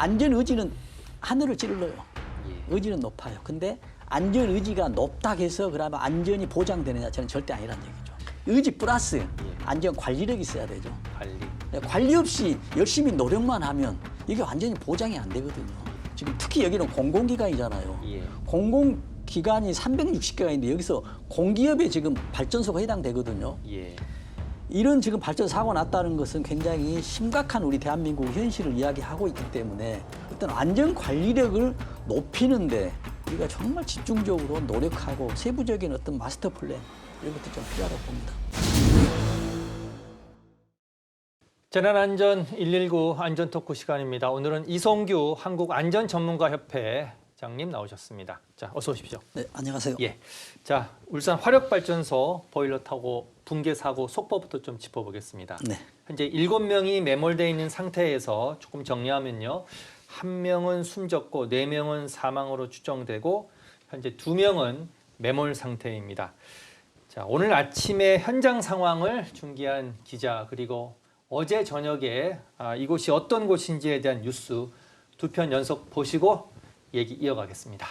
안전 의지는 하늘을 찌르러요. 의지는 높아요. 근데 안전 의지가 높다 해서 그러면 안전이 보장되느냐? 저는 절대 아니라는 얘기죠. 의지 플러스 안전 관리력이 있어야 되죠. 관리 없이 열심히 노력만 하면 이게 완전히 보장이 안 되거든요. 지금 특히 여기는 공공기관이잖아요. 공공기관이 360개가 있는데 여기서 공기업에 지금 발전소가 해당되거든요. 이런 지금 발전 사고가 났다는 것은 굉장히 심각한 우리 대한민국 현실을 이야기하고 있기 때문에 어떤 안전 관리력을 높이는데 우리가 정말 집중적으로 노력하고 세부적인 어떤 마스터 플랜 이런 것도 좀 필요하다고 봅니다. 재난안전 119 안전토크 시간입니다. 오늘은 이성규 한국안전전문가협회 장님 나오셨습니다. 자, 어서 오십시오. 네, 안녕하세요. 예. 자, 울산 화력발전소 보일러 타고 붕괴 사고 속보부터 좀 짚어보겠습니다. 네. 현재 7명이 매몰되어 있는 상태에서 조금 정리하면요. 1명은 숨졌고 4명은 사망으로 추정되고 현재 2명은 매몰 상태입니다. 자, 오늘 아침에 현장 상황을 중계한 기자 그리고 어제 저녁에 이곳이 어떤 곳인지에 대한 뉴스 2편 연속 보시고 얘기 이어가겠습니다.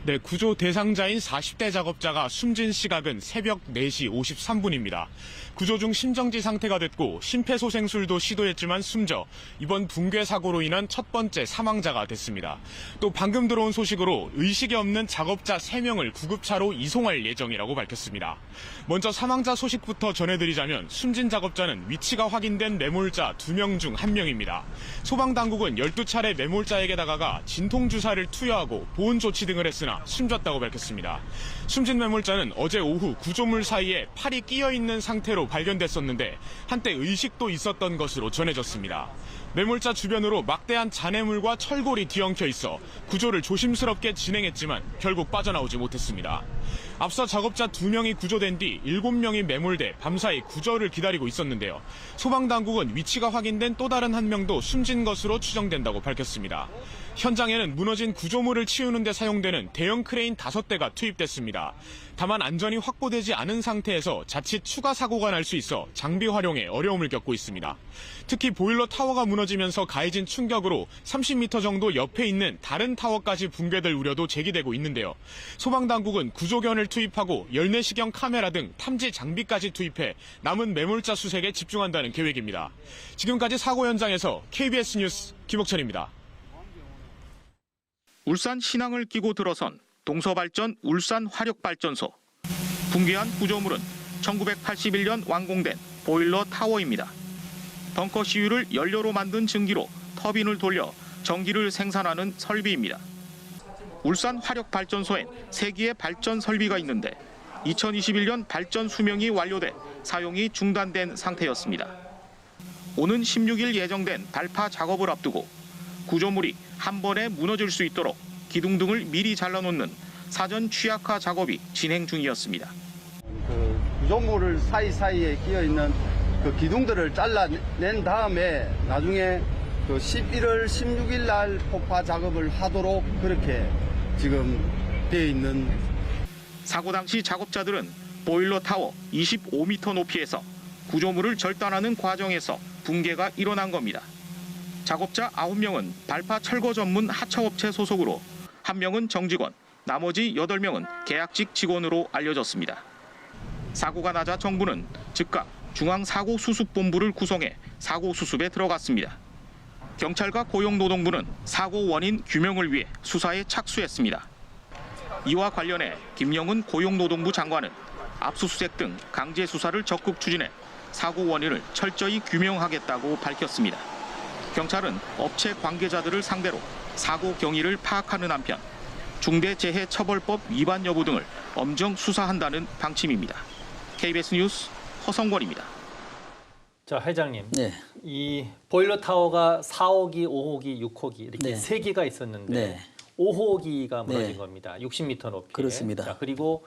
네, 구조 대상자인 40대 작업자가 숨진 시각은 새벽 4시 53분입니다. 구조 중 심정지 상태가 됐고 심폐소생술도 시도했지만 숨져 이번 붕괴 사고로 인한 첫 번째 사망자가 됐습니다. 또 방금 들어온 소식으로 의식이 없는 작업자 3명을 구급차로 이송할 예정이라고 밝혔습니다. 먼저 사망자 소식부터 전해드리자면 숨진 작업자는 위치가 확인된 매몰자 2명 중 1명입니다. 소방당국은 12차례 매몰자에게 다가가 진통주사를 투여하고 보온 조치 등을 했으나 숨졌다고 밝혔습니다. 숨진 매몰자는 어제 오후 구조물 사이에 팔이 끼어 있는 상태로 발견됐었는데 한때 의식도 있었던 것으로 전해졌습니다. 매몰자 주변으로 막대한 잔해물과 철골이 뒤엉켜 있어 구조를 조심스럽게 진행했지만 결국 빠져나오지 못했습니다. 앞서 작업자 2명이 구조된 뒤 7명이 매몰돼 밤사이 구조를 기다리고 있었는데요. 소방당국은 위치가 확인된 또 다른 1명도 숨진 것으로 추정된다고 밝혔습니다. 현장에는 무너진 구조물을 치우는 데 사용되는 대형 크레인 5대가 투입됐습니다. 다만 안전이 확보되지 않은 상태에서 자칫 추가 사고가 날 수 있어 장비 활용에 어려움을 겪고 있습니다. 특히 보일러 타워가 무너지면서 가해진 충격으로 30m 정도 옆에 있는 다른 타워까지 붕괴될 우려도 제기되고 있는데요. 소방당국은 구조견을 투입하고 14시경 카메라 등 탐지 장비까지 투입해 남은 매몰자 수색에 집중한다는 계획입니다. 지금까지 사고 현장에서 KBS 뉴스 김옥철입니다. 울산 신항을 끼고 들어선 동서발전 울산 화력발전소. 붕괴한 구조물은 1981년 완공된 보일러 타워입니다. 벙커 시유를 연료로 만든 증기로 터빈을 돌려 전기를 생산하는 설비입니다. 울산 화력발전소엔 3개의 발전 설비가 있는데 2021년 발전 수명이 완료돼 사용이 중단된 상태였습니다. 오는 16일 예정된 발파 작업을 앞두고 구조물이 한 번에 무너질 수 있도록 기둥 등을 미리 잘라놓는 사전 취약화 작업이 진행 중이었습니다. 구조물을 사이사이에 끼어있는 그 기둥들을 잘라낸 다음에 나중에 그 11월 16일 날 폭파 작업을 하도록 그렇게 지금 되어 있는. 사고 당시 작업자들은 보일러 타워 25m 높이에서 구조물을 절단하는 과정에서 붕괴가 일어난 겁니다. 작업자 9명은 발파 철거 전문 하청업체 소속으로 1명은 정직원, 나머지 8명은 계약직 직원으로 알려졌습니다. 사고가 나자 정부는 즉각 중앙사고수습본부를 구성해 사고 수습에 들어갔습니다. 경찰과 고용노동부는 사고 원인 규명을 위해 수사에 착수했습니다. 이와 관련해 김영은 고용노동부 장관은 압수수색 등 강제 수사를 적극 추진해 사고 원인을 철저히 규명하겠다고 밝혔습니다. 경찰은 업체 관계자들을 상대로 사고 경위를 파악하는 한편 중대재해처벌법 위반 여부 등을 엄정 수사한다는 방침입니다. KBS 뉴스 허성권입니다. 자, 회장님. 네. 이 보일러 타워가 4호기, 5호기, 6호기 이렇게 네. 3기가 있었는데 네. 5호기가 무너진 네. 겁니다. 60m 높이. 그렇습니다. 자, 그리고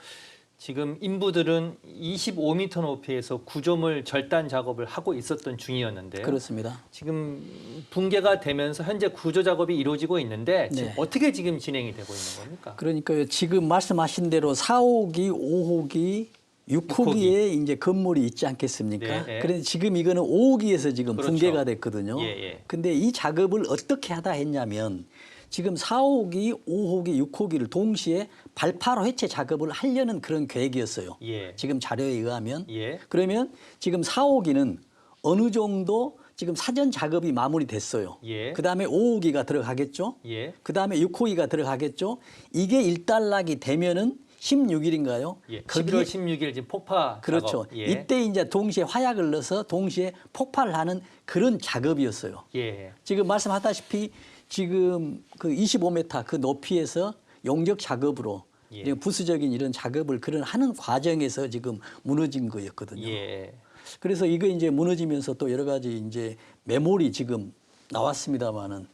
지금 인부들은 25m 높이에서 구조물 절단 작업을 하고 있었던 중이었는데요. 그렇습니다. 지금 붕괴가 되면서 현재 구조 작업이 이루어지고 있는데 지금 네. 어떻게 지금 진행이 되고 있는 겁니까? 그러니까 지금 말씀하신 대로 4호기, 5호기, 6호기에 이제 건물이 있지 않겠습니까? 네, 네. 그런데 지금 이거는 5호기에서 지금 그렇죠. 붕괴가 됐거든요. 예, 예. 근데 이 작업을 어떻게 하다 했냐면 지금 4호기, 5호기, 6호기를 동시에 발파로 해체 작업을 하려는 그런 계획이었어요. 예. 지금 자료에 의하면. 예. 그러면 지금 4호기는 어느 정도 지금 사전 작업이 마무리됐어요. 예. 그다음에 5호기가 들어가겠죠. 예. 그다음에 6호기가 들어가겠죠. 이게 일단락이 되면은 16일인가요? 예. 11월 16일 지금 폭파 그렇죠. 작업. 예. 이때 이제 동시에 화약을 넣어서 동시에 폭발을 하는 그런 작업이었어요. 예. 지금 말씀하다시피 지금 그 25m 그 높이에서 용접 작업으로 예. 지금 부수적인 이런 작업을 그런 하는 과정에서 지금 무너진 거였거든요. 예. 그래서 이거 이제 무너지면서 또 여러 가지 이제 매몰이 지금 나왔습니다만은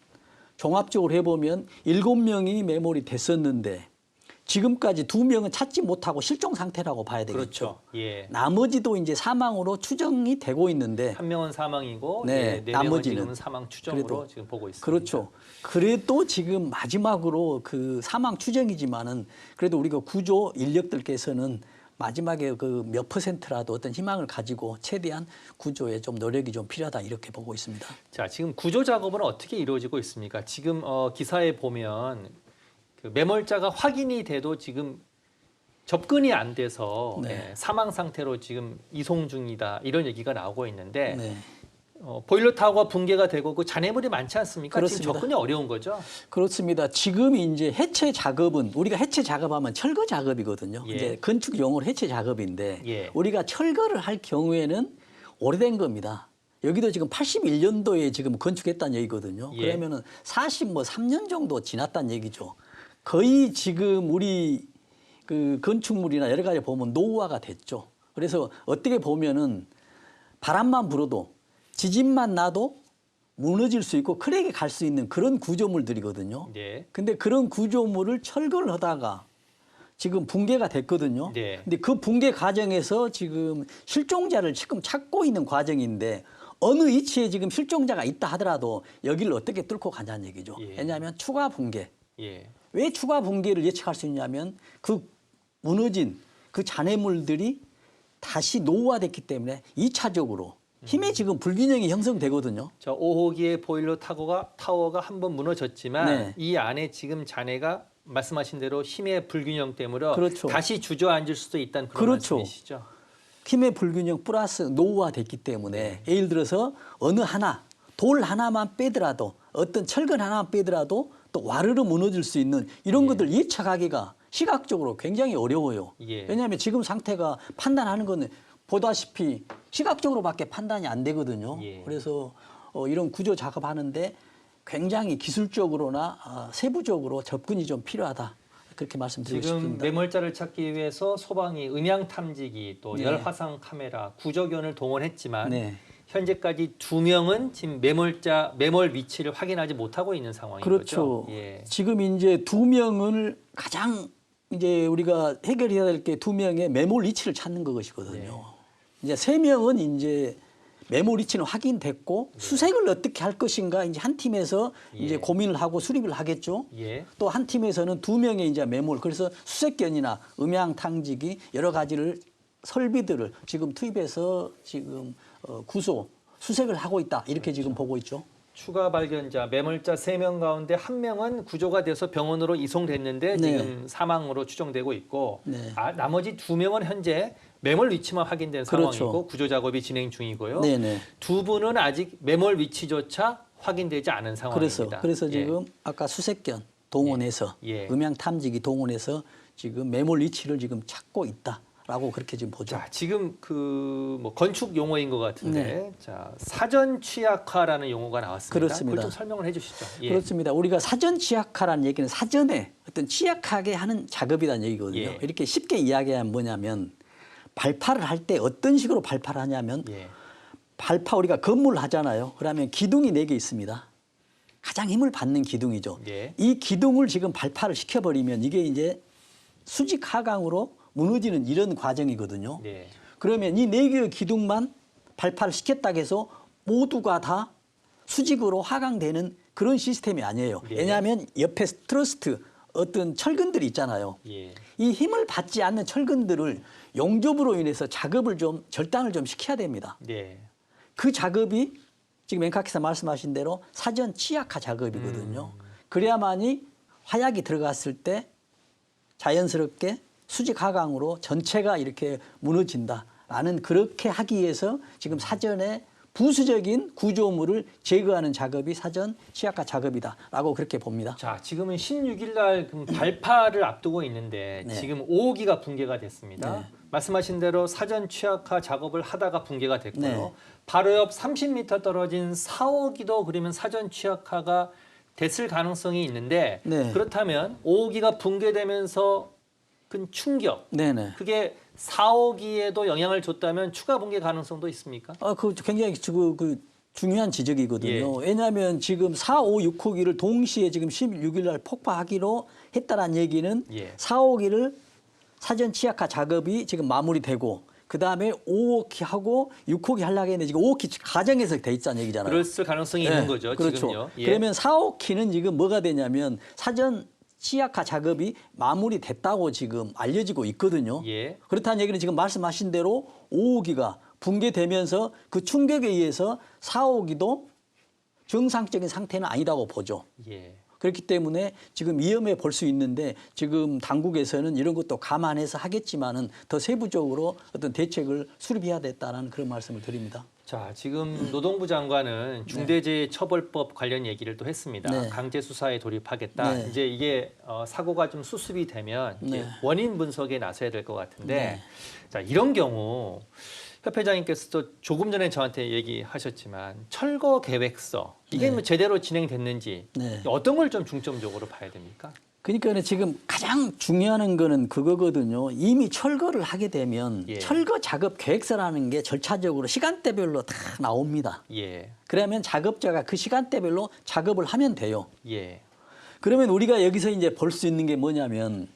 종합적으로 해보면 7명이 매몰이 됐었는데 지금까지 2명은 찾지 못하고 실종 상태라고 봐야 되겠죠. 그렇죠. 예. 나머지도 이제 사망으로 추정이 되고 있는데 한 명은 사망이고 네, 네 명은 나머지는. 지금은 사망 추정으로 그래도 지금 보고 있습니다. 그렇죠. 그래도 지금 마지막으로 그 사망 추정이지만은 그래도 우리가 구조 인력들께서는 마지막에 그 몇 %라도 어떤 희망을 가지고 최대한 구조에 좀 노력이 좀 필요하다 이렇게 보고 있습니다. 자, 지금 구조 작업은 어떻게 이루어지고 있습니까? 지금 기사에 보면 그 매몰자가 확인이 돼도 지금 접근이 안 돼서 네. 예, 사망 상태로 지금 이송 중이다 이런 얘기가 나오고 있는데 네. 보일러 타워가 붕괴가 되고 그 잔해물이 많지 않습니까? 그렇습니다. 지금 접근이 어려운 거죠. 그렇습니다. 지금 이제 해체 작업은 우리가 해체 작업하면 철거 작업이거든요. 예. 이제 건축 용어로 해체 작업인데 예. 우리가 철거를 할 경우에는 오래된 겁니다. 여기도 지금 81년도에 지금 건축했다는 얘기거든요. 예. 그러면은 3년 정도 지났다는 얘기죠. 거의 지금 우리 그 건축물이나 여러 가지 보면 노후화가 됐죠. 그래서 어떻게 보면은 바람만 불어도 지진만 나도 무너질 수 있고 크랙이 갈 수 있는 그런 구조물들이거든요. 네. 근데 그런 구조물을 철거를 하다가 지금 붕괴가 됐거든요. 네. 근데 그 붕괴 과정에서 지금 실종자를 지금 찾고 있는 과정인데 어느 위치에 지금 실종자가 있다 하더라도 여기를 어떻게 뚫고 가냐는 얘기죠. 예. 왜냐하면 추가 붕괴. 예. 왜 추가 붕괴를 예측할 수 있냐면 그 무너진 그 잔해물들이 다시 노후화됐기 때문에 2차적으로 힘의 지금 불균형이 형성되거든요. 저 5호기의 보일러 타워가 한번 무너졌지만 네. 이 안에 지금 잔해가 말씀하신 대로 힘의 불균형 때문에 그렇죠. 다시 주저앉을 수도 있다는 그런 그렇죠. 말씀이시죠. 힘의 불균형 플러스 노후화됐기 때문에 예를 들어서 어느 하나 돌 하나만 빼더라도 어떤 철근 하나만 빼더라도 또 와르르 무너질 수 있는 이런 것들 예측하기가 시각적으로 굉장히 어려워요. 예. 왜냐하면 지금 상태가 판단하는 거는 보다시피 시각적으로밖에 판단이 안 되거든요. 예. 그래서 이런 구조 작업하는데 굉장히 기술적으로나 세부적으로 접근이 좀 필요하다. 그렇게 말씀드리고 지금 싶습니다. 매몰자를 찾기 위해서 소방이 음향 탐지기 또 네. 열화상 카메라 구조견을 동원했지만 네. 현재까지 2명은 지금 매몰 위치를 확인하지 못하고 있는 상황인 그렇죠. 거죠. 예. 지금 이제 2명을 가장 이제 우리가 해결해야 될 게 2명의 매몰 위치를 찾는 것이거든요. 네. 이제 3명은 이제 매몰 위치는 확인됐고 수색을 어떻게 할 것인가 이제 한 팀에서 이제 고민을 하고 수립을 하겠죠. 예. 또 한 팀에서는 2명의 이제 매몰 그래서 수색견이나 음향 탕지기 여러 가지를 설비들을 지금 투입해서 지금 수색을 하고 있다 이렇게 지금 보고 있죠. 추가 발견자 매몰자 3명 가운데 1명은 구조가 돼서 병원으로 이송됐는데 네. 지금 사망으로 추정되고 있고 네. 나머지 2명은 현재 매몰 위치만 확인된 그렇죠. 상황이고 구조 작업이 진행 중이고요. 네네. 2분은 아직 매몰 위치조차 확인되지 않은 상황입니다. 그래서 예. 지금 아까 수색견 동원해서 예. 음향 탐지기 동원해서 지금 매몰 위치를 지금 찾고 있다라고 그렇게 지금 보죠. 자, 지금 그 뭐 건축 용어인 것 같은데 네. 자, 사전 취약화라는 용어가 나왔습니다. 그렇습니다. 그걸 좀 설명을 해주시죠. 예. 그렇습니다. 우리가 사전 취약화라는 얘기는 사전에 어떤 취약하게 하는 작업이라는 얘기거든요. 예. 이렇게 쉽게 이야기하면 뭐냐면 발파를 할 때 어떤 식으로 발파를 하냐면 예. 발파 우리가 건물을 하잖아요. 그러면 기둥이 4개 있습니다. 가장 힘을 받는 기둥이죠. 예. 이 기둥을 지금 발파를 시켜버리면 이게 이제 수직 하강으로 무너지는 이런 과정이거든요. 네. 그러면 이 4개의 기둥만 발파를 시켰다고 해서 모두가 다 수직으로 하강되는 그런 시스템이 아니에요. 네. 왜냐하면 옆에 트러스트 어떤 철근들이 있잖아요. 예. 이 힘을 받지 않는 철근들을 용접으로 인해서 작업을 좀 절단을 좀 시켜야 됩니다. 네. 그 작업이 지금 맹카키사 말씀하신 대로 사전 치약화 작업이거든요. 그래야만이 화약이 들어갔을 때 자연스럽게 수직 하강으로 전체가 이렇게 무너진다라는 그렇게 하기 위해서 지금 사전에 부수적인 구조물을 제거하는 작업이 사전 치약화 작업이다라고 그렇게 봅니다. 자, 지금은 16일 날 발파를 앞두고 있는데 네. 지금 5호기가 붕괴가 됐습니다. 네. 말씀하신 대로 사전 취약화 작업을 하다가 붕괴가 됐고요. 네. 바로 옆 30m 떨어진 4호기도 그러면 사전 취약화가 됐을 가능성이 있는데 네. 그렇다면 5호기가 붕괴되면서 큰 충격, 네네. 그게 4호기에도 영향을 줬다면 추가 붕괴 가능성도 있습니까? 그 굉장히 그 중요한 지적이거든요. 예. 왜냐하면 지금 4, 5, 6호기를 동시에 지금 16일 날 폭파하기로 했다는 얘기는 예. 4, 5호기를 사전 치약화 작업이 지금 마무리되고 그다음에 5호기 하고 6호기 하려고 했는데 지금 5호기 과정에서 돼 있다는 얘기잖아요. 그랬을 가능성이 있는 거죠, 그렇죠. 지금요. 예. 그러면 4호기는 지금 뭐가 되냐면 사전 치약화 작업이 마무리됐다고 지금 알려지고 있거든요. 예. 그렇다는 얘기는 지금 말씀하신 대로 5호기가 붕괴되면서 그 충격에 의해서 4호기도 정상적인 상태는 아니다고 보죠. 예. 그렇기 때문에 지금 위험해 볼 수 있는데 지금 당국에서는 이런 것도 감안해서 하겠지만은 더 세부적으로 어떤 대책을 수립해야 됐다는 그런 말씀을 드립니다. 자, 지금 노동부 장관은 중대재해처벌법 관련 얘기를 또 했습니다. 네. 강제 수사에 돌입하겠다. 네. 이제 이게 사고가 좀 수습이 되면 이제 네. 원인 분석에 나서야 될 것 같은데, 네. 자, 이런 경우 협회장님께서도 조금 전에 저한테 얘기하셨지만 철거 계획서 이게 네. 뭐 제대로 진행됐는지 네. 어떤 걸 좀 중점적으로 봐야 됩니까? 그러니까 지금 가장 중요한 거는 그거거든요. 이미 철거를 하게 되면 예. 철거 작업 계획서라는 게 절차적으로 시간대별로 다 나옵니다. 예, 그러면 작업자가 그 시간대별로 작업을 하면 돼요. 예, 그러면 우리가 여기서 이제 볼 수 있는 게 뭐냐면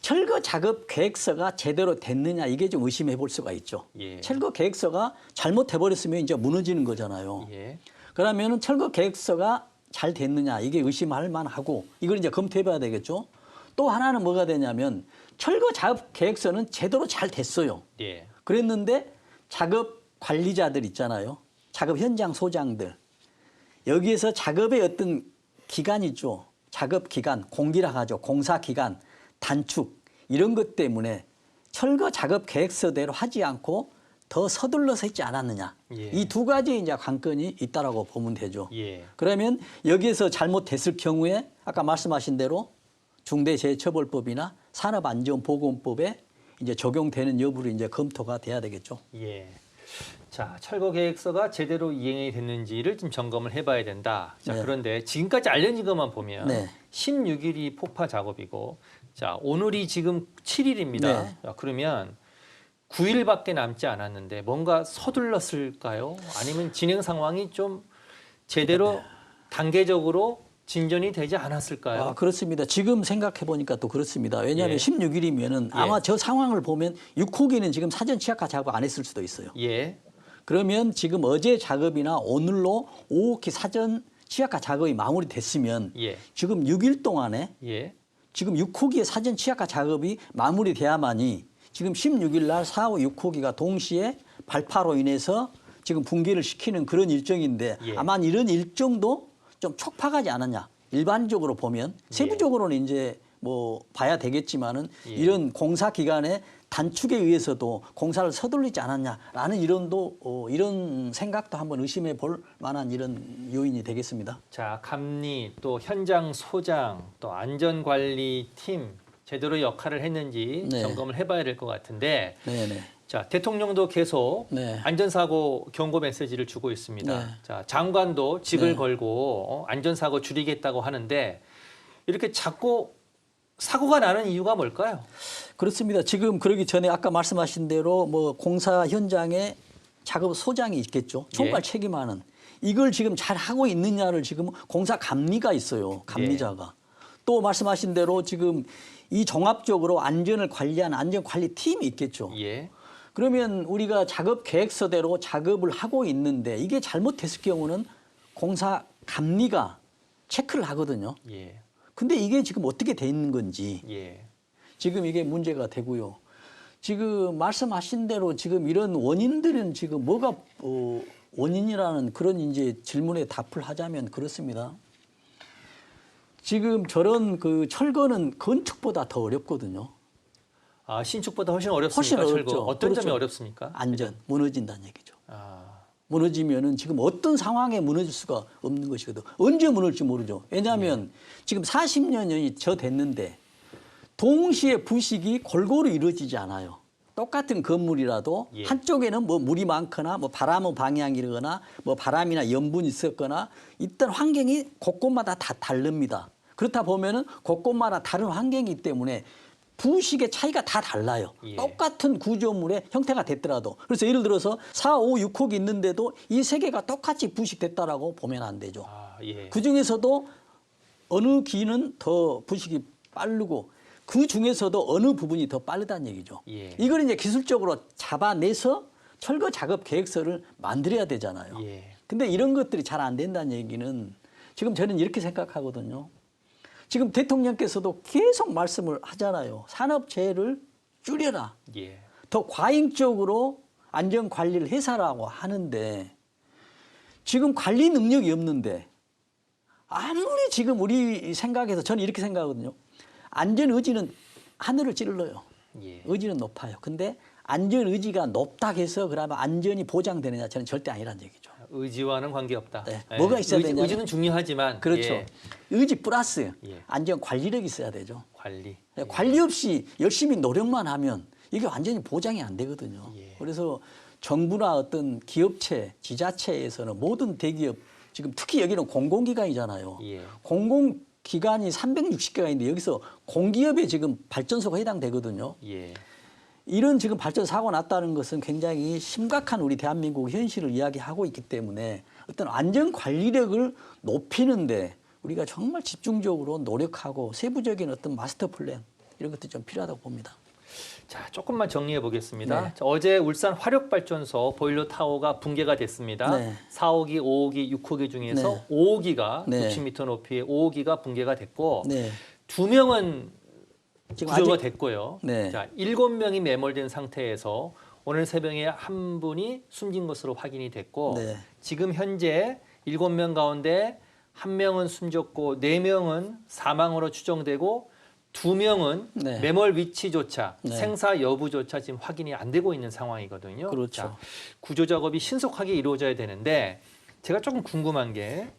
철거 작업 계획서가 제대로 됐느냐 이게 좀 의심해 볼 수가 있죠. 예. 철거 계획서가 잘못해 버렸으면 이제 무너지는 거잖아요. 예, 그러면은 철거 계획서가 잘 됐느냐 이게 의심할 만하고 이걸 이제 검토해 봐야 되겠죠. 또 하나는 뭐가 되냐면 철거 작업 계획서는 제대로 잘 됐어요. 예, 그랬는데 작업 관리자들 있잖아요. 작업 현장 소장들. 여기에서 작업의 어떤 기간이죠. 작업 기간, 공기라 하죠. 공사 기간, 단축 이런 것 때문에 철거 작업 계획서대로 하지 않고 더 서둘러서 했지 않았느냐. 예. 이 두 가지 이제 관건이 있다라고 보면 되죠. 예. 그러면 여기에서 잘못됐을 경우에 아까 말씀하신 대로 중대재해처벌법이나 산업안전보건법에 이제 적용되는 여부를 이제 검토가 돼야 되겠죠. 예. 자, 철거 계획서가 제대로 이행이 됐는지를 좀 점검을 해봐야 된다. 자, 네. 그런데 지금까지 알려진 것만 보면 네. 16일이 폭파 작업이고, 자, 오늘이 지금 7일입니다. 네. 자, 그러면 9일밖에 남지 않았는데 뭔가 서둘렀을까요? 아니면 진행 상황이 좀 제대로 단계적으로 진전이 되지 않았을까요? 아, 그렇습니다. 지금 생각해 보니까 또 그렇습니다. 왜냐하면 예. 16일이면은 아마 예. 저 상황을 보면 6호기는 지금 사전 취약화 작업 안 했을 수도 있어요. 예, 그러면 지금 어제 작업이나 오늘로 5호기 사전 취약화 작업이 마무리됐으면 예, 지금 6일 동안에 예, 지금 6호기의 사전 취약화 작업이 마무리돼야만이 지금 16일 날 4, 5, 6호기가 동시에 발파로 인해서 지금 붕괴를 시키는 그런 일정인데 예. 아마 이런 일정도 좀 촉박하지 않았냐. 일반적으로 보면 세부적으로는 이제 뭐 봐야 되겠지만은 예. 이런 공사 기간에 단축에 의해서도 공사를 서둘리지 않았냐라는 이런 생각도 한번 의심해 볼 만한 이런 요인이 되겠습니다. 자, 감리 또 현장 소장 또 안전관리팀 제대로 역할을 했는지 네. 점검을 해봐야 될 것 같은데, 네네. 자, 대통령도 계속 네. 안전사고 경고 메시지를 주고 있습니다. 네. 자, 장관도 직을 네. 걸고 안전사고 줄이겠다고 하는데 이렇게 자꾸 사고가 나는 이유가 뭘까요? 그렇습니다. 지금 그러기 전에 아까 말씀하신 대로 뭐 공사 현장에 작업 소장이 있겠죠. 총괄 예. 책임하는. 이걸 지금 잘 하고 있느냐를 지금 공사 감리가 있어요. 감리자가. 또 말씀하신 대로 지금 이 종합적으로 안전을 관리하는 안전관리팀이 있겠죠. 예, 그러면 우리가 작업 계획서대로 작업을 하고 있는데 이게 잘못됐을 경우는 공사 감리가 체크를 하거든요. 예, 근데 이게 지금 어떻게 돼 있는 건지 예, 지금 이게 문제가 되고요. 지금 말씀하신 대로 지금 이런 원인들은 지금 뭐가 원인이라는 그런 이제 질문에 답을 하자면 그렇습니다. 지금 저런 그 철거는 건축보다 더 어렵거든요. 아, 신축보다 훨씬 어렵습니까? 훨씬 철거. 어렵죠. 어떤 그렇죠. 점이 어렵습니까? 안전, 무너진다는 얘기죠. 아, 무너지면은 지금 어떤 상황에 무너질 수가 없는 것이거든. 언제 무너질지 모르죠. 왜냐하면 지금 40년이 저 됐는데 동시에 부식이 골고루 이루어지지 않아요. 똑같은 건물이라도 예. 한쪽에는 뭐 물이 많거나 뭐 바람의 방향이거나 뭐 바람이나 염분이 있었거나 있던 환경이 곳곳마다 다 다릅니다. 그렇다 보면은 곳곳마다 다른 환경이기 때문에 부식의 차이가 다 달라요. 예. 똑같은 구조물의 형태가 됐더라도. 그래서 예를 들어서 4, 5, 6호기 있는데도 이 세 개가 똑같이 부식됐다라고 보면 안 되죠. 아, 예. 그 중에서도 어느 기는 더 부식이 빠르고 그 중에서도 어느 부분이 더 빠르다는 얘기죠. 예. 이걸 이제 기술적으로 잡아내서 철거 작업 계획서를 만들어야 되잖아요. 예. 근데 이런 것들이 잘 안 된다는 얘기는 지금 저는 이렇게 생각하거든요. 지금 대통령께서도 계속 말씀을 하잖아요. 산업재해를 줄여라. 예. 더 과잉적으로 안전관리를 해서라고 하는데 지금 관리 능력이 없는데 아무리 지금 우리 생각에서 저는 이렇게 생각하거든요. 안전 의지는 하늘을 찌르러요. 예. 의지는 높아요. 근데 안전 의지가 높다 해서 그러면 안전이 보장되느냐 저는 절대 아니라는 얘기죠. 의지와는 관계없다. 네. 예. 뭐가 있어야 되냐면 의지는 중요하지만 그렇죠. 예. 의지 플러스 예. 안전 관리력이 있어야 되죠. 관리. 관리 없이 열심히 노력만 하면 이게 완전히 보장이 안 되거든요. 예. 그래서 정부나 어떤 기업체, 지자체에서는 모든 대기업 지금 특히 여기는 공공기관이잖아요. 예. 공공기관이 360개가 있는데 여기서 공기업에 지금 발전소가 해당되거든요. 예. 이런 지금 발전 사고가 났다는 것은 굉장히 심각한 우리 대한민국 현실을 이야기하고 있기 때문에 어떤 안전 관리력을 높이는데 우리가 정말 집중적으로 노력하고 세부적인 어떤 마스터 플랜 이런 것도 좀 필요하다고 봅니다. 자, 조금만 정리해 보겠습니다. 네. 자, 어제 울산 화력발전소 보일러 타워가 붕괴가 됐습니다. 네. 4호기, 5호기, 6호기 중에서 네. 5호기가 네. 60m 높이의 5호기가 붕괴가 됐고 네. 2명은 지금 구조가 아직 됐고요. 네. 자, 7명이 매몰된 상태에서 오늘 새벽에 한 분이 숨진 것으로 확인이 됐고 네. 지금 현재 7명 가운데 1명은 숨졌고 4명은 사망으로 추정되고 2명은 네. 매몰 위치조차 네. 생사 여부조차 지금 확인이 안 되고 있는 상황이거든요. 그렇죠. 자, 구조 작업이 신속하게 이루어져야 되는데 제가 조금 궁금한 게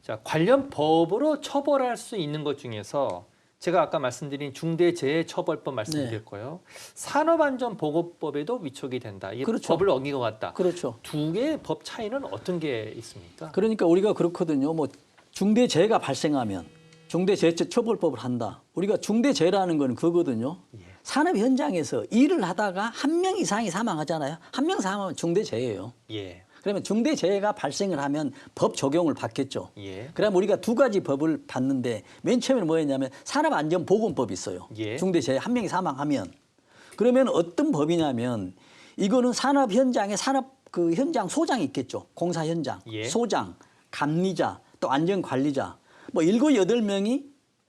자, 관련 법으로 처벌할 수 있는 것 중에서 제가 아까 말씀드린 중대재해처벌법 말씀드릴 거예요. 산업안전보건법에도 위촉이 된다. 이게 그렇죠. 법을 어긴 것 같다. 그렇죠. 두 개의 법 차이는 어떤 게 있습니까? 그러니까 우리가 그렇거든요. 뭐 중대재해가 발생하면 중대재해처벌법을 한다. 우리가 중대재해라는 건 그거거든요. 예. 산업 현장에서 일을 하다가 1명 이상이 사망하잖아요. 1명 사망하면 중대재해예요. 예. 그러면 중대재해가 발생을 하면 법 적용을 받겠죠. 예. 그럼 우리가 두 가지 법을 받는데 맨 처음에는 뭐였냐면 산업안전보건법이 있어요. 예. 중대재해 1명이 사망하면. 그러면 어떤 법이냐면 이거는 산업 현장에 산업 그 현장 소장이 있겠죠. 공사 현장, 예. 소장, 감리자, 또 안전관리자 뭐 7, 8명이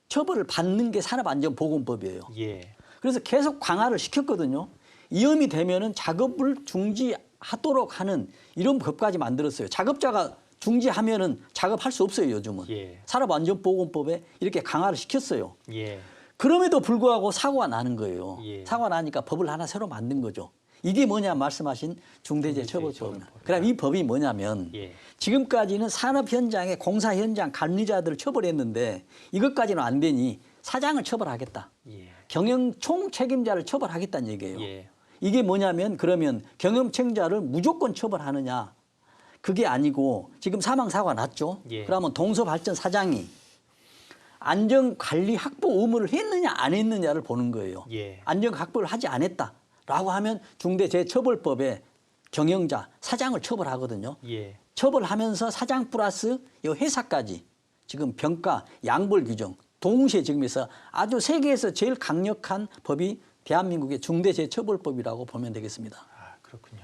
처벌을 받는 게 산업안전보건법이에요. 예. 그래서 계속 강화를 시켰거든요. 위험이 되면은 작업을 중지하도록 하는 이런 법까지 만들었어요. 작업자가 중지하면은 작업할 수 없어요, 요즘은. 예. 산업안전보건법에 이렇게 강화를 시켰어요. 예. 그럼에도 불구하고 사고가 나는 거예요. 예. 사고가 나니까 법을 하나 새로 만든 거죠. 이게 뭐냐 말씀하신 중대재해처벌법입니다. 중대재해처벌법. 그럼 이 법이 뭐냐면 예. 지금까지는 산업 현장에 공사 현장 관리자들을 처벌했는데 이것까지는 안 되니 사장을 처벌하겠다. 예. 경영 총책임자를 처벌하겠다는 얘기예요. 예. 이게 뭐냐면 그러면 경영 책임자를 무조건 처벌하느냐. 그게 아니고 지금 사망사고가 났죠. 예. 그러면 동서발전 사장이 안전관리 확보 의무를 했느냐 안 했느냐를 보는 거예요. 예. 안전 확보를 하지 않았다라고 하면 중대재해처벌법에 경영자, 사장을 처벌하거든요. 예. 처벌하면서 사장 플러스 이 회사까지 지금 병가, 양벌 규정 동시에 지금 해서 아주 세계에서 제일 강력한 법이 대한민국의 중대재해처벌법이라고 보면 되겠습니다. 아, 그렇군요.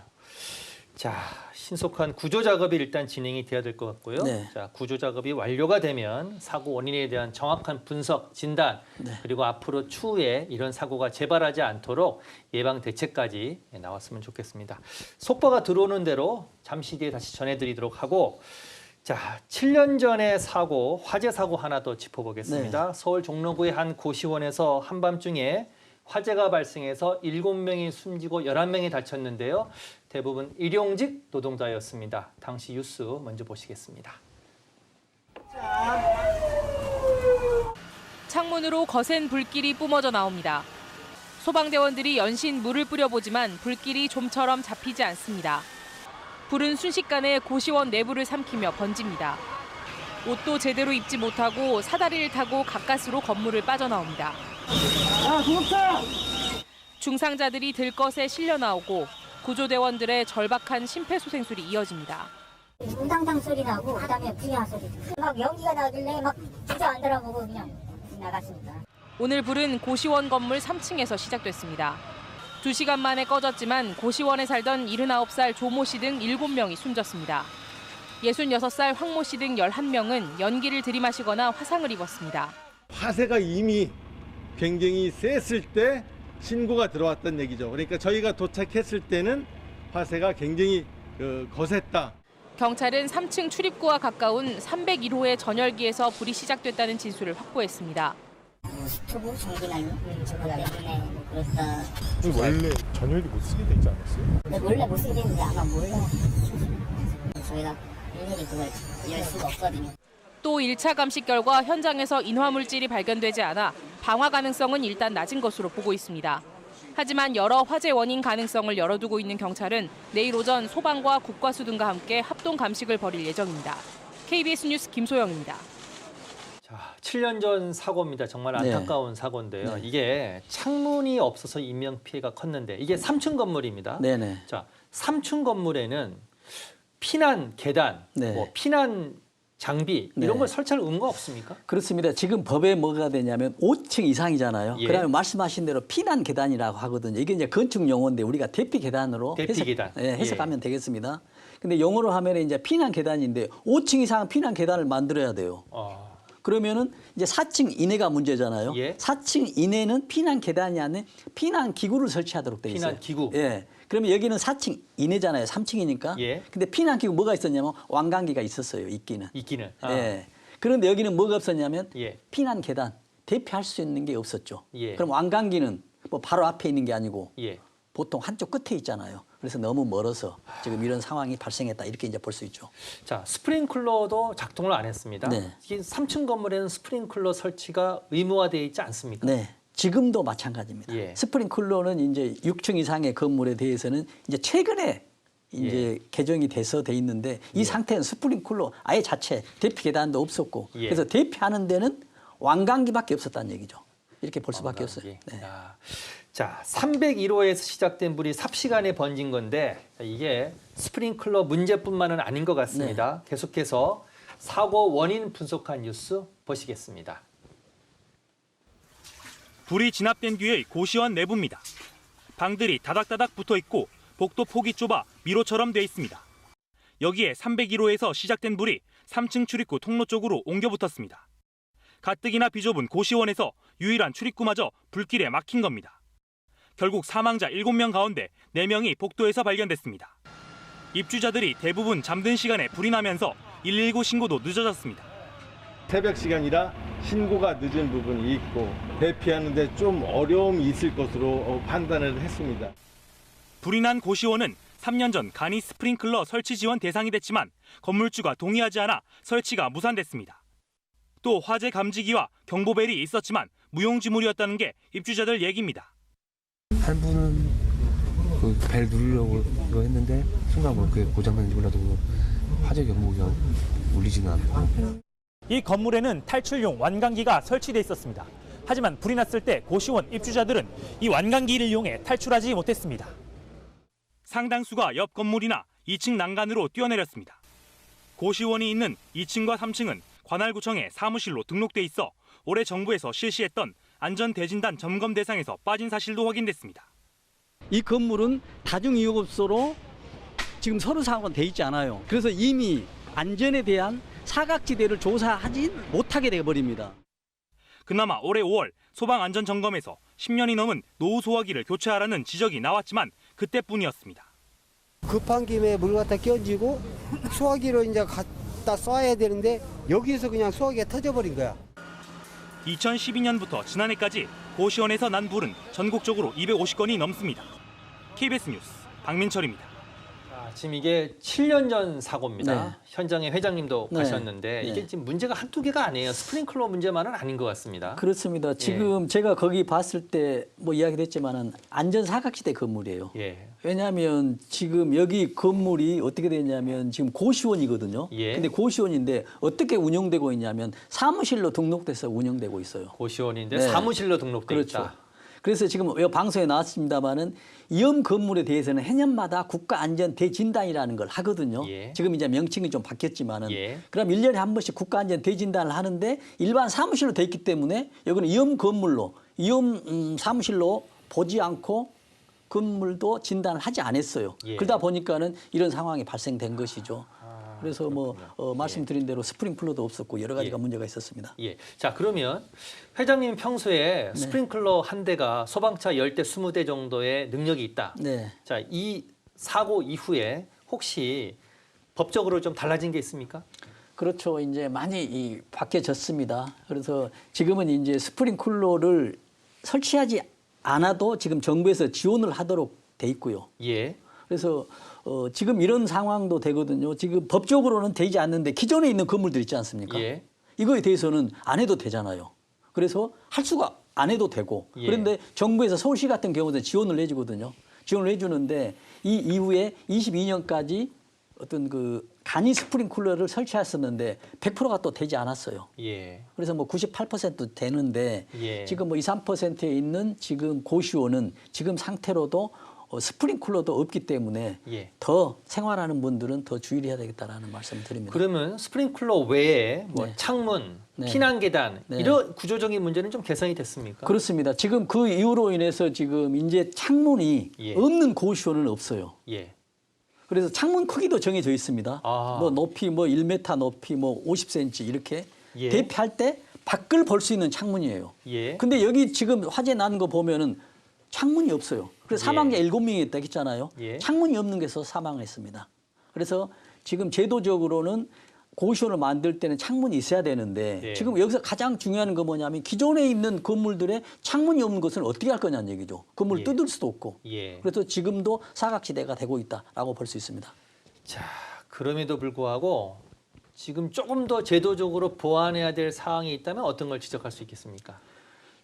자, 신속한 구조 작업이 일단 진행이 돼야 될 것 같고요. 네. 자, 구조 작업이 완료가 되면 사고 원인에 대한 정확한 분석, 진단, 네. 그리고 앞으로 추후에 이런 사고가 재발하지 않도록 예방 대책까지 나왔으면 좋겠습니다. 속보가 들어오는 대로 잠시 뒤에 다시 전해드리도록 하고, 자, 7년 전의 사고, 화재 사고 하나 더 짚어보겠습니다. 서울 종로구의 한 고시원에서 한밤중에 화재가 발생해서 7명이 숨지고 11명이 다쳤는데요. 대부분 일용직 노동자였습니다. 당시 뉴스 먼저 보시겠습니다. 창문으로 거센 불길이 뿜어져 나옵니다. 소방대원들이 연신 물을 뿌려보지만 불길이 좀처럼 잡히지 않습니다. 불은 순식간에 고시원 내부를 삼키며 번집니다. 옷도 제대로 입지 못하고 사다리를 타고 가까스로 건물을 빠져나옵니다. 중상자들이 들것에 실려 나오고 구조대원들의 절박한 심폐소생술이 이어집니다. 웅당당 소리 나고 그다음에 부야 소리. 막 연기가 나길래 막 진짜 안 돌아보고 그냥 나갔습니다. 오늘 불은 고시원 건물 3층에서 시작됐습니다. 2시간 만에 꺼졌지만 고시원에 살던 79살 조모 씨 등 7명이 숨졌습니다. 66살 황모 씨 등 11명은 연기를 들이마시거나 화상을 입었습니다. 화재가 이미 굉장히 셌을 때 신고가 들어왔던 얘기죠. 그러니까 저희가 도착했을 때는 화재가 굉장히 거셌다. 경찰은 3층 출입구와 가까운 301호의 전열기에서 불이 시작됐다는 진술을 확보했습니다. 스토브 전기난로 저거 때문에 그렇다. 원래 전열기 못 쓰게 되지 않았어요? 근데 원래 못 쓰게 되는데 아마 몰래 저희가 일일이 그걸 열 수가 없거든요. 또 1차 감식 결과 현장에서 인화물질이 발견되지 않아 방화 가능성은 일단 낮은 것으로 보고 있습니다. 하지만 여러 화재 원인 가능성을 열어두고 있는 경찰은 내일 오전 소방과 국과수 등과 함께 합동 감식을 벌일 예정입니다. KBS 뉴스 김소영입니다. 자, 7년 전 사고입니다. 정말 안타까운 사고인데요. 네. 이게 창문이 없어서 인명피해가 컸는데 이게 3층 건물입니다. 네네. 자, 3층 건물에는 피난 계단, 네. 뭐 피난 장비 이런 네. 걸 설치할 의무가 없습니까? 그렇습니다. 지금 법에 뭐가 되냐면 5층 이상이잖아요. 예. 그다음에 말씀하신 대로 피난 계단이라고 하거든요. 이게 이제 건축 용어인데 우리가 대피 계단으로 대피 계단. 해석하면 되겠습니다. 근데 용어로 하면 이제 피난 계단인데 5층 이상 피난 계단을 만들어야 돼요. 그러면은 이제 4층 이내가 문제잖아요. 예. 4층 이내는 피난 계단이 아닌 피난 기구를 설치하도록 돼 있어요. 피난 기구. 예. 그러면 여기는 4층 이내잖아요. 3층이니까. 예. 근데 피난 기구 뭐가 있었냐면 왕관기가 있었어요. 있기는. 있기는. 예. 그런데 여기는 뭐가 없었냐면 예. 피난 계단 대피할 수 있는 게 없었죠. 예. 그럼 왕관기는 뭐 바로 앞에 있는 게 아니고 예. 보통 한쪽 끝에 있잖아요. 그래서 너무 멀어서 지금 이런 상황이 발생했다 이렇게 이제 볼 수 있죠. 자, 스프링클러도 작동을 안 했습니다. 네. 이 3층 건물에는 스프링클러 설치가 의무화되어 있지 않습니까? 네. 지금도 마찬가지입니다. 예. 스프링클러는 이제 6층 이상의 건물에 대해서는 이제 최근에 이제 개정이 돼서 돼 있는데 이 상태는 스프링클러 아예 자체 대피 계단도 없었고 예. 그래서 대피하는 데는 왕관기밖에 없었다는 얘기죠. 이렇게 볼 수밖에 없어요. 네. 자, 301호에서 시작된 불이 삽시간에 번진 건데 이게 스프링클러 문제뿐만은 아닌 것 같습니다. 계속해서 사고 원인 분석한 뉴스 보시겠습니다. 불이 진압된 뒤의 고시원 내부입니다. 방들이 다닥다닥 붙어 있고 복도 폭이 좁아 미로처럼 돼 있습니다. 여기에 301호에서 시작된 불이 3층 출입구 통로 쪽으로 옮겨 붙었습니다. 가뜩이나 비좁은 고시원에서 유일한 출입구마저 불길에 막힌 겁니다. 결국 사망자 7명 가운데 4명이 복도에서 발견됐습니다. 입주자들이 대부분 잠든 시간에 불이 나면서 119 신고도 늦어졌습니다. 새벽 시간이라 신고가 늦은 부분이 있고 대피하는데 좀 어려움이 있을 것으로 판단을 했습니다. 불이 난 고시원은 3년 전 간이 스프링클러 설치 지원 대상이 됐지만 건물주가 동의하지 않아 설치가 무산됐습니다. 또 화재 감지기와 경보벨이 있었지만 무용지물이었다는 게 입주자들 얘기입니다. 한 분은 그 벨 누르려고 이거 했는데 순간 뭐 그게 고장난지 몰라도 화재 경보기가 울리지는 않고. 이 건물에는 탈출용 완강기가 설치돼 있었습니다. 하지만 불이 났을 때 고시원 입주자들은 이 완강기를 이용해 탈출하지 못했습니다. 상당수가 옆 건물이나 2층 난간으로 뛰어내렸습니다. 고시원이 있는 2층과 3층은 관할구청에 사무실로 등록돼 있어 올해 정부에서 실시했던 안전대진단 점검 대상에서 빠진 사실도 확인됐습니다. 이 건물은 다중이용업소로 지금 서로 사고는 돼 있지 않아요. 그래서 이미 안전에 대한 사각지대를 조사하지 못하게 돼버립니다. 그나마 올해 5월 소방안전점검에서 10년이 넘은 노후 소화기를 교체하라는 지적이 나왔지만 그때뿐이었습니다. 급한 김에 물 갖다 끼얹고 소화기로 이제 갖다 쏴야 되는데 여기서 그냥 소화기가 터져버린 거야. 2012년부터 지난해까지 고시원에서 난 불은 전국적으로 250건이 넘습니다. KBS 뉴스 박민철입니다. 지금 이게 7년 전 사고입니다. 네. 현장에 회장님도 네. 가셨는데 이게 네. 지금 문제가 한두 개가 아니에요. 스프링클러 문제만은 아닌 것 같습니다. 그렇습니다. 지금 제가 거기 봤을 때 뭐 이야기도 했지만은 안전 사각지대 건물이에요. 예. 왜냐하면 지금 여기 건물이 어떻게 되냐면 지금 고시원이거든요. 예. 근데 고시원인데 어떻게 운영되고 있냐면 사무실로 등록돼서 운영되고 있어요. 고시원인데 네. 사무실로 등록돼 그렇죠. 있다. 그래서 지금 이 방송에 나왔습니다마는 위험 건물에 대해서는 해년마다 국가안전 대진단이라는 걸 하거든요. 예. 지금 이제 명칭이 좀 바뀌었지만은 예. 그럼 1년에 한 번씩 국가안전 대진단을 하는데 일반 사무실로 돼 있기 때문에 여기는 위험 건물로 위험 사무실로 보지 않고 건물도 진단을 하지 않았어요. 예. 그러다 보니까는 이런 상황이 발생된 것이죠. 그래서 뭐 말씀드린 대로 스프링클러도 없었고 여러 가지가 예. 문제가 있었습니다. 예. 자, 그러면 회장님 평소에 스프링클러 한 대가 소방차 10대, 20대 정도의 능력이 있다. 네. 자, 이 사고 이후에 혹시 법적으로 좀 달라진 게 있습니까? 그렇죠. 이제 많이 바뀌어졌습니다. 그래서 지금은 이제 스프링클러를 설치하지 않아도 지금 정부에서 지원을 하도록 돼 있고요. 예. 그래서 지금 이런 상황도 되거든요. 지금 법적으로는 되지 않는데 기존에 있는 건물들 있지 않습니까? 예. 이거에 대해서는 안 해도 되잖아요. 그래서 할 수가 안 해도 되고 예. 그런데 정부에서 서울시 같은 경우는 지원을 해주거든요. 지원을 해주는데 이 이후에 22년까지 어떤 그 간이 스프링클러를 설치했었는데 100%가 또 되지 않았어요. 예. 그래서 뭐 98% 되는데 예. 지금 뭐 2, 3%에 있는 지금 고시원은 지금 상태로도 스프링클러도 없기 때문에 예. 더 생활하는 분들은 더 주의를 해야 되겠다라는 말씀 드립니다. 그러면 스프링클러 외에 뭐 네. 창문, 네. 피난 계단 네. 이런 구조적인 문제는 좀 개선이 됐습니까? 그렇습니다. 지금 그 이유로 인해서 지금 이제 창문이 예. 없는 고시원은 없어요. 예. 그래서 창문 크기도 정해져 있습니다. 아. 뭐 높이 뭐 1m 높이 뭐 50cm 이렇게 예. 대피할 때 밖을 볼 수 있는 창문이에요. 예. 근데 여기 지금 화재 난 거 보면은 창문이 없어요. 그래서 사망자 7명이 있다 했잖아요. 예. 창문이 없는 게서 사망했습니다. 그래서 지금 제도적으로는 고시원을 만들 때는 창문이 있어야 되는데 예. 지금 여기서 가장 중요한 건 뭐냐면 기존에 있는 건물들에 창문이 없는 것은 어떻게 할 거냐는 얘기죠. 건물을 예. 뜯을 수도 없고. 예. 그래서 지금도 사각지대가 되고 있다라고 볼 수 있습니다. 자, 그럼에도 불구하고 지금 조금 더 제도적으로 보완해야 될 사항이 있다면 어떤 걸 지적할 수 있겠습니까?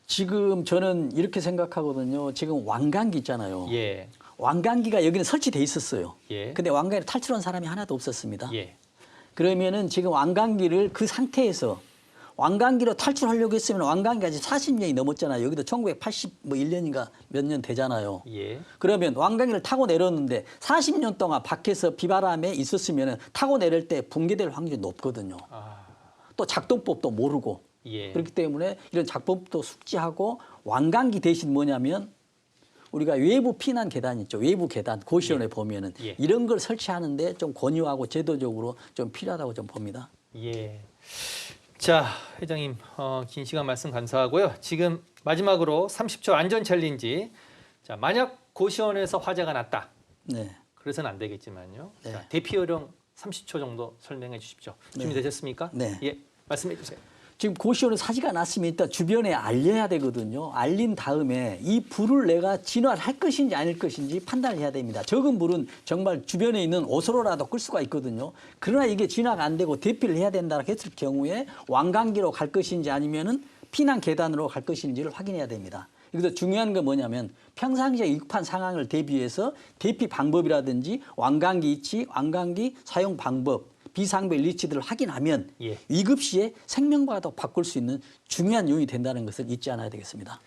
지금 저는 이렇게 생각하거든요. 지금 왕강기 있잖아요. 예. 왕강기가 여기는 설치돼 있었어요. 예. 근데 왕강기를 탈출한 사람이 하나도 없었습니다. 예. 그러면은 지금 왕강기를 그 상태에서 왕강기로 탈출하려고 했으면 왕강기가 아직 40년이 넘었잖아요. 여기도 1981년인가 몇 년 되잖아요. 예. 그러면 왕강기를 타고 내렸는데 40년 동안 밖에서 비바람에 있었으면 타고 내릴 때 붕괴될 확률이 높거든요. 또 작동법도 모르고. 예. 그렇기 때문에 이런 작법도 숙지하고 왕강기 대신 뭐냐면 우리가 외부 피난 계단 있죠. 외부 계단 고시원에 보면은 예. 이런 걸 설치하는데 좀 권유하고 제도적으로 좀 필요하다고 좀 봅니다. 예. 자, 회장님 긴 시간 말씀 감사하고요. 지금 마지막으로 30초 안전 챌린지. 자, 만약 고시원에서 화재가 났다. 네. 그래서는 안 되겠지만요. 네. 자, 대피 요령 30초 정도 설명해 주십시오. 준비되셨습니까? 네. 예. 말씀해 주세요. 지금 고시원에 화재가 났으면 일단 주변에 알려야 되거든요. 알린 다음에 이 불을 내가 진화를 할 것인지 아닐 것인지 판단을 해야 됩니다. 적은 불은 정말 주변에 있는 옷으로라도 끌 수가 있거든요. 그러나 이게 진화가 안 되고 대피를 해야 된다고 했을 경우에 왕강기로 갈 것인지 아니면은 피난 계단으로 갈 것인지를 확인해야 됩니다. 여기서 중요한 건 뭐냐면 평상시에 위급한 상황을 대비해서 대피 방법이라든지 왕강기 위치, 왕강기 사용 방법, 비상벨 리치들을 확인하면 예. 위급 시에 생명과도 바꿀 수 있는 중요한 요인이 된다는 것을 잊지 않아야 되겠습니다.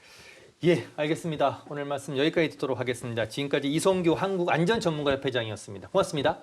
예, 알겠습니다. 오늘 말씀 여기까지 듣도록 하겠습니다. 지금까지 이성규 한국안전전문가협회장이었습니다. 고맙습니다.